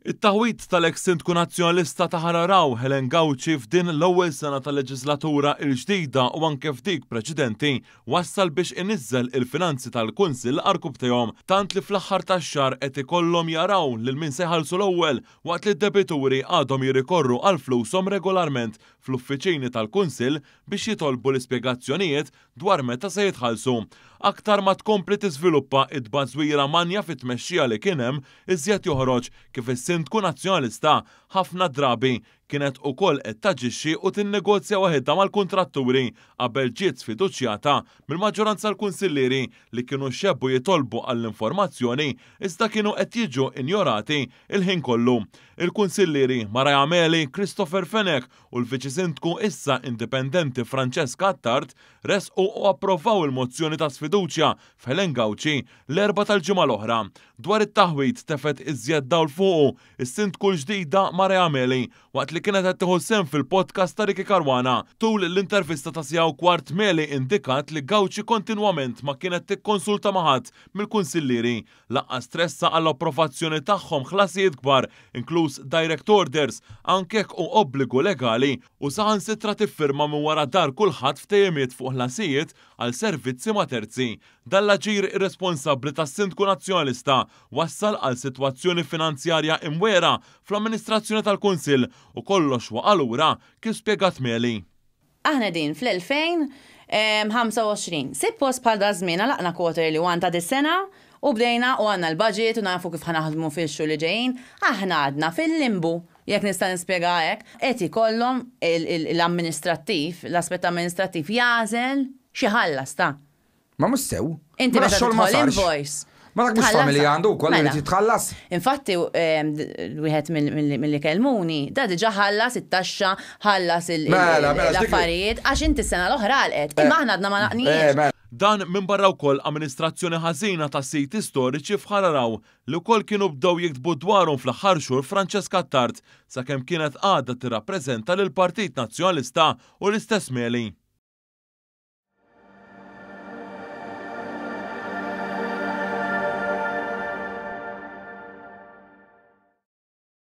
It-taħwit tal-eks Sindku Nazzjonalista ta' Ħararaw Helen Gawci f'din l-ewwel sena tal-leġislatura l-ġdida u anke f'dik preċedenti wassal biex iniżżel il-finanzi tal-Kunsill qarkub tihom tant li fl-aħħar tax-xahar qed ikollhom jaraw lil min se jħallsu l-ewwel waqt li d-debituri għadhom jirrikorru għal flushom regolarment fl-uffiċini tal-Kunsill biex jitolbu l-ispjegazzjonijiet dwar meta se jitħallsu. Aktar ma tkompli tiżviluppa id-bażwira manja fit-tmexxija li kien hemm iżjed joħroġ kif is-Sindku Nazzjonalista ħafna drabi kienet ukoll qed taġixxi u tinnegozja waħedha mal-kuntratturi qabel ġiet sfiduċjata mill-maġġoranza l-kunsillieri li kienu xebbu jitolbu għall-informazzjoni iżda kienu qed jiġu injorati il-ħin kollu. Il-kunsillieri Mara Jameli, Christopher Fenek u l-Viċi Sindku issa indipendenti Francesca Attard resqu u approvaw il-mozzjoni ta' sfiduċja f'Helen Gawci l-erba' tal-ġimgħa l-oħra. Dwar it-taħwit tefet iżjed dawl fuqu is-Sindku l-ġdida Mara Jameli waqt li kienet qed tieħu sehem fil-podcast ta' Riki Karwana. Tul l-intervista ta' siegħu kwart Meli indikat li Gawci kontinwament ma kienet tikkonsulta ma' ħadd mill-kunsillieri laqqas stressa għall-approvazzjoni tagħhom ħlasijiet kbar inkluż direct orders anke u obbligu legali u saħansitra tiffirma minn wara dar kulħadd ftehimiet fuq ħlasijiet għal servizzi ma' terzi. Dan l-aġir irresponsabbli tas-Sindku Nazzjonalista wassal għal sitwazzjoni finanzjarja imwera fl-amministrazzjoni tal-Kunsill u kollox waqalura kif spjegat Meli. Aħna din fl-2025 post bħal da żmien għalaqna quarterly one ta' dis-sena u bdejna u għandna l-budget u nafu kif ħanaħdmu fix-xhur li ġejjin, aħna għadna fil-limbu. Jekk nista' nispjega hekk, qed ikollhom l-amministrattiv, l-aspett amministrattiv jażel xi ħallas ta'. Ma mhux sew. Inti meta tidħol invoice. Ma dak mhux familja għandu wkoll li titħallas. Infatti wieħed milli kellmuni, da diġà ħallas it-taxxa, ħallas l-affarijiet għax inti s-sena l-oħra għalqet. Imma aħna għadna ma naqniex. Dan minn barra wkoll amministrazzjoni ħażina ta' siti storiċi f'Ħararaw li wkoll kienu bdew jiktbu dwarhom fl-aħħar xhur Francesca Attard sakemm kienet għadha tirrappreżenta lill Partit Nazzjonalista u l-istess Meli.